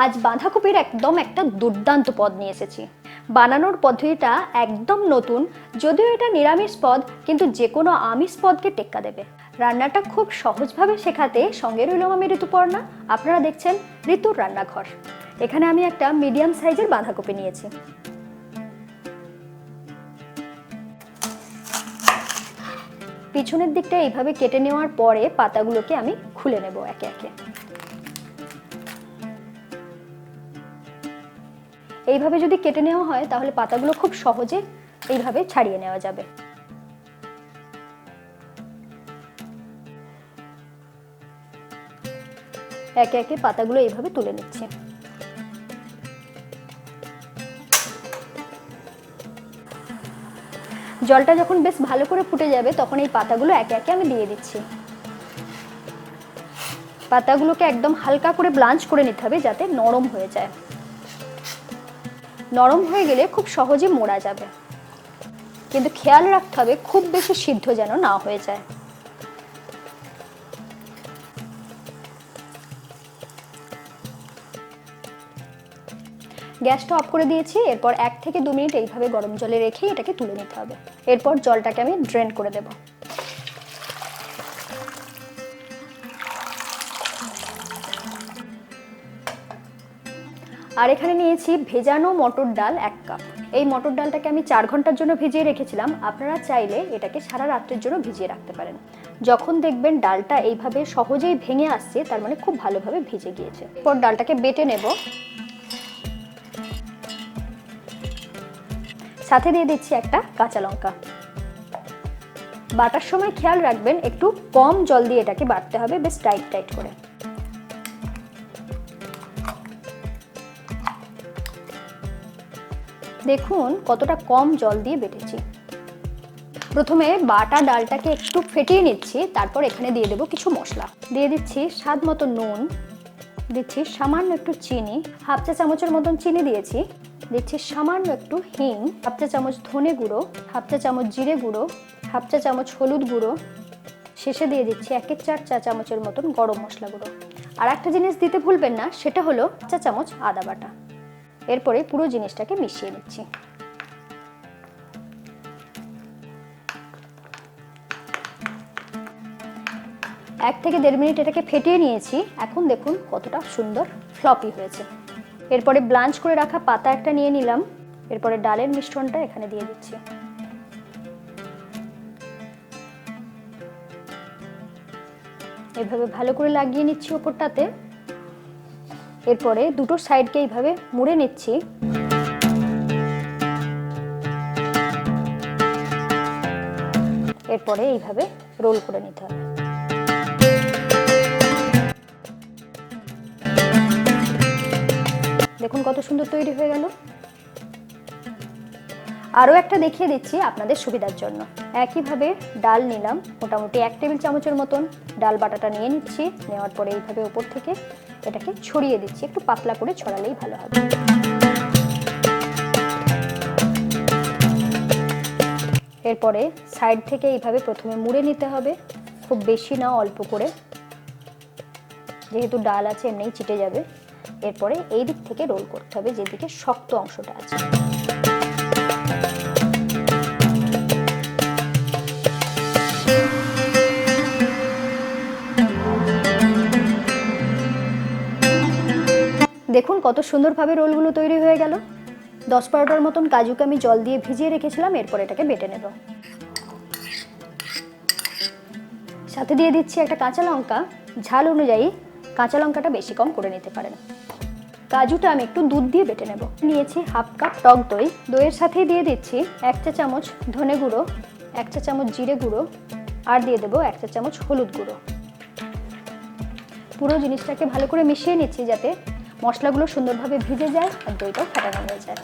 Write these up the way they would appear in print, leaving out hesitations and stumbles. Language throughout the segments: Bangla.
আজ বাঁধাকপির একদম একটা দুর্দান্ত পদ নিয়ে এসেছি। বানানোর পদ্ধতিটা একদম নতুন, যদিও এটা নিরামিষ পদ, কিন্তু যে কোনো আমিষ পদকে টেক্কা দেবে। রান্নাটা খুব সহজভাবে শেখাতে সঙ্গে রইলাম আমি ঋতুপর্ণা। আপনারা দেখছেন ঋতুর রান্নাঘর। এখানে আমি একটা মিডিয়াম সাইজের বাঁধাকপি নিয়েছি। পিছনের দিকটা এইভাবে কেটে নেওয়ার পরে পাতাগুলোকে আমি খুলে নেব একে একে। এইভাবে যদি কেটে নেওয়া হয় তাহলে পাতাগুলো খুব সহজে এইভাবে ছাড়িয়ে নেওয়া যাবে। একে একে পাতাগুলো এইভাবে তুলে নিচ্ছি। জলটা যখন বেশ ভালো করে ফুটে যাবে তখন এই পাতাগুলো একে একে আমি দিয়ে দিচ্ছি। পাতাগুলোকে একদম হালকা করে ব্লাঞ্চ করে নিতে হবে যাতে নরম হয়ে যায়। নরম হয়ে গেলে খুব সহজে মোড়া যাবে, কিন্তু খেয়াল রাখতে হবে খুব বেশি সিদ্ধ যেন না হয়ে যায়। গ্যাসটা অফ করে দিয়েছি। এরপর 1 থেকে 2 মিনিট এইভাবে গরম জলে রেখে এটাকে তুলে নিতে হবে। এরপর জলটাকে আমি ড্রেন করে দেব। আর এখানে নিয়েছি ভেজানো মটর ডাল 1 কাপ। এই মটর ডালটাকে আমি 4 ঘন্টার জন্য ভিজিয়ে রেখেছিলাম। আপনারা চাইলে এটাকে সারা রাত্রের জন্য ভিজিয়ে রাখতে পারেন। যখন দেখবেন ডালটা এইভাবে সহজেই ভেঙে আসছে, তার মানে খুব ভালোভাবে ভিজে গিয়েছে। এরপর ডালটাকে বেটে নেব। সাথে দিয়ে দিচ্ছি একটা কাঁচা লঙ্কা। বাটার সময় খেয়াল রাখবেন একটু কম জল দিয়ে এটাকে বাটতে হবে, বেশ টাইট টাইট করে। দেখুন কতটা কম জল দিয়ে বেটেছি। প্রথমে বাটা ডালটাকে একটু ফেটিয়ে নিচ্ছি, তারপর এখানে দিয়ে দেবো কিছু মশলা। দিয়ে দিচ্ছি স্বাদ মতো নুন, দিচ্ছি সামান্য একটু চিনি, হাফ চা চামচের মতন চিনি দিয়েছি। দিচ্ছি সামান্য একটু হিং, হাফ চা চামচ ধনে গুঁড়ো, হাফ চা চামচ জিরে গুঁড়ো, হাফ চা চামচ হলুদ গুঁড়ো। শেষে দিয়ে দিচ্ছি 1/4 চা চামচের মতন গরম মশলা গুঁড়ো। আর একটা জিনিস দিতে ভুলবেন না, সেটা হলো চা চামচ আদা বাটা। এরপরে পুরো জিনিসটাকে মিশিয়ে নিচ্ছি। এক থেকে 1.5 মিনিট এটাকে ফেটিয়ে নিয়েছি। এখন দেখুন কতটা সুন্দর ফ্লপি হয়েছে। এরপরে ব্লাঞ্চ করে রাখা পাতা একটা নিয়ে নিলাম। এরপরে ডালের মিশ্রণটা এখানে দিয়ে দিচ্ছি। এভাবে ভালো করে লাগিয়ে নিচ্ছি ওপরটাতে। এরপরে দুটো সাইডকে এইভাবে মুড়ে নিচ্ছি। এরপরে এইভাবে রোল করে নিতে হবে। দেখুন কত সুন্দর তৈরি হয়ে গেল। আরও একটা দেখিয়ে দিচ্ছি আপনাদের সুবিধার জন্য। একইভাবে ডাল নিলাম, মোটামুটি 1 টেবিল চামচের মতন ডাল বাটাটা নিয়ে নিচ্ছি। নেওয়ার পরে এইভাবে উপর থেকে এটাকে ছড়িয়ে দিচ্ছি। একটু পাতলা করে ছড়ালেই ভালো হবে। এরপরে সাইড থেকে এইভাবে প্রথমে মুড়ে নিতে হবে, খুব বেশি না, অল্প করে, যেহেতু ডাল আছে এমনিই চিটে যাবে। এরপরে এই দিক থেকে রোল করতে হবে, যেদিকে শক্ত অংশটা আছে। দেখুন কত সুন্দরভাবে রোলগুলো তৈরি হয়ে গেল। 10-12টার মতন কাজুকে আমি জল দিয়ে ভিজিয়ে রেখেছিলাম। এরপর এটাকে বেটে নেব। সাথে দিয়ে দিচ্ছি একটা কাঁচা লঙ্কা। ঝাল অনুযায়ী কাঁচা লঙ্কাটা বেশি কম করে নিতে পারেন। কাজুটা আমি একটু দুধ দিয়ে বেটে নেব। নিয়েছি হাফ কাপ টক দই। দইয়ের সাথেই দিয়ে দিচ্ছি 1 চা চামচ ধনে গুঁড়ো, 1 চা চামচ জিরে গুঁড়ো, আর দিয়ে দেবো 1 চা চামচ হলুদ গুঁড়ো। পুরো জিনিসটাকে ভালো করে মিশিয়ে নিচ্ছি যাতে মশলাগুলো সুন্দরভাবে ভিজে যায় আর দইটাও ফাটানো হয়ে যায়।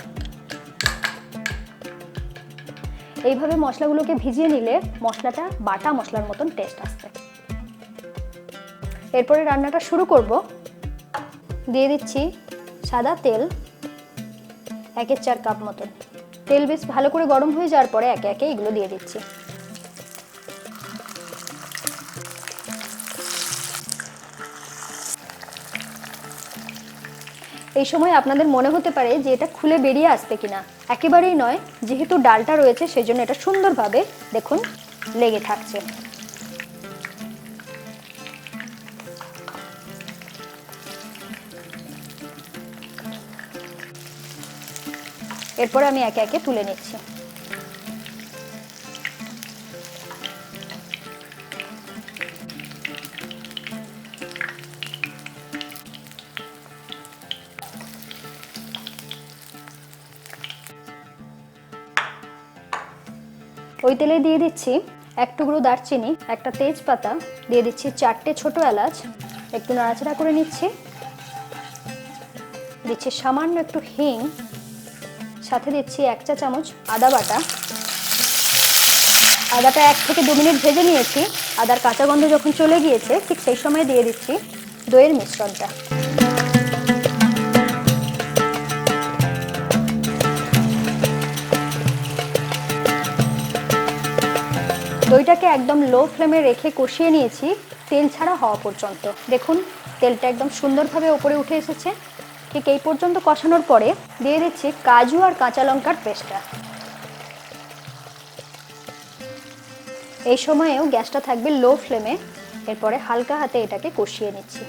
এইভাবে মশলাগুলোকে ভিজিয়ে নিলে মশলাটা বাটা মশলার মতন টেস্ট আসবে। এরপরে রান্নাটা শুরু করব। দিয়ে দিচ্ছি সাদা তেল 1/4 কাপ মতন। তেল বেশ ভালো করে গরম হয়ে যাওয়ার পরে একে একে এগুলো দিয়ে দিচ্ছি। এই সময় আপনাদের মনে হতে পারে যে এটা খুলে বেরিয়ে আসবে কিনা, একেবারেই নয়। যেহেতু ডালটা রয়েছে সেই জন্য এটা সুন্দরভাবে দেখুন লেগে থাকছে। এরপর আমি একে একে তুলে নিচ্ছি। ওই তেলে দিয়ে দিচ্ছি এক টুকরো দারচিনি, একটা তেজপাতা, দিয়ে দিচ্ছি 4টে ছোট এলাচ, একটু নাড়াচাড়া করে নিচ্ছি। দিচ্ছি সামান্য একটু হিং, সাথে দিচ্ছি 1 চা চামচ আদা বাটা। আদাটা 1 থেকে 2 মিনিট ভেজে নিয়েছি। আদার কাঁচা গন্ধ যখন চলে গিয়েছে ঠিক সেই সময় দিয়ে দিচ্ছি দইয়ের মিশ্রণটা। দইটাকে একদম লো ফ্লেমে রেখে কষিয়ে নিয়েছি তেল ছাড়া হওয়া পর্যন্ত। দেখুন তেলটা একদম সুন্দরভাবে উপরে উঠে এসেছে। ঠিক এই পর্যন্ত কষানোর পরে দিয়ে দিচ্ছি কাজু আর কাঁচা লঙ্কার পেস্টটা। এই সময়েও গ্যাসটা থাকবে লো ফ্লেমে। এরপরে হালকা হাতে এটাকে কষিয়ে নিচ্ছি।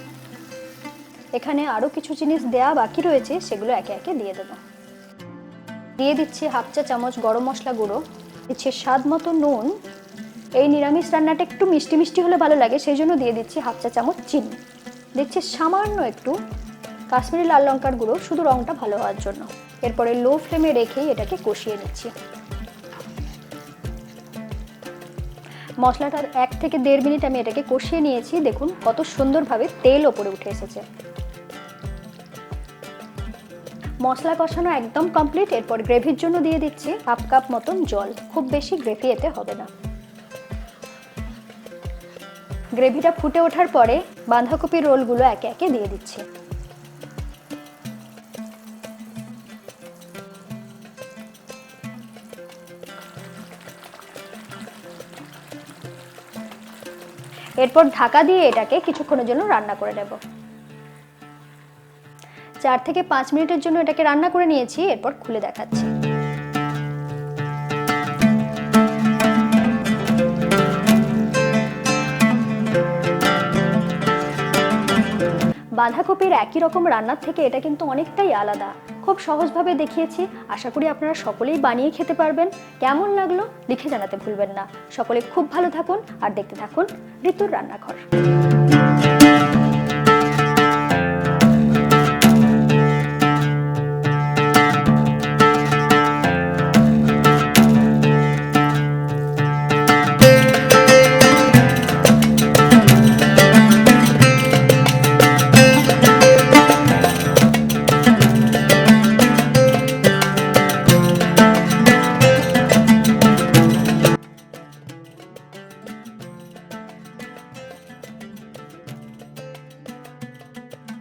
এখানে আরও কিছু জিনিস দেওয়া বাকি রয়েছে, সেগুলো একে একে দিয়ে দেবো। দিয়ে দিচ্ছি 1/2 চা চামচ গরম মশলা গুঁড়ো, দিচ্ছি স্বাদ মতো নুন। এই নিরামিষ রান্নাটা একটু মিষ্টি মিষ্টি হলে ভালো লাগে, সেই জন্য দিয়ে দিচ্ছি 1/2 চা চামচ চিনি। দিচ্ছি সামান্য একটু কাশ্মীরি লাল লঙ্কার গুঁড়ো, শুধু রঙটা ভালো হওয়ার জন্য। এরপরে লো ফ্লেমে রেখেই এটাকে কষিয়ে নিচ্ছি। মশলাটার 1 থেকে 1.5 মিনিট আমি এটাকে কষিয়ে নিয়েছি। দেখুন কত সুন্দরভাবে তেল ওপরে উঠে এসেছে। মশলা কষানো একদম কমপ্লিট। এরপর গ্রেভির জন্য দিয়ে দিচ্ছি 1/2 কাপ মতন জল। খুব বেশি গ্রেভি এতে হবে না। গ্রেভিটা ফুটে ওঠার পরে বাঁধাকপির রোলগুলো একে একে দিয়ে দিচ্ছি। এরপর ঢাকা দিয়ে এটাকে কিছুক্ষণের জন্য রান্না করে নেব। 4 থেকে 5 মিনিটের জন্য এটাকে রান্না করে নিয়েছি। এরপর খুলে দেখাচ্ছি। বাঁধাকপির একই রকম রান্নার থেকে এটা কিন্তু অনেকটাই আলাদা। খুব সহজভাবে দেখিয়েছি। আশা করি আপনারা সকলেই বানিয়ে খেতে পারবেন। কেমন লাগলো লিখে জানাতে ভুলবেন না। সকলে খুব ভালো থাকুন আর দেখতে থাকুন ঋতুর রান্নাঘর।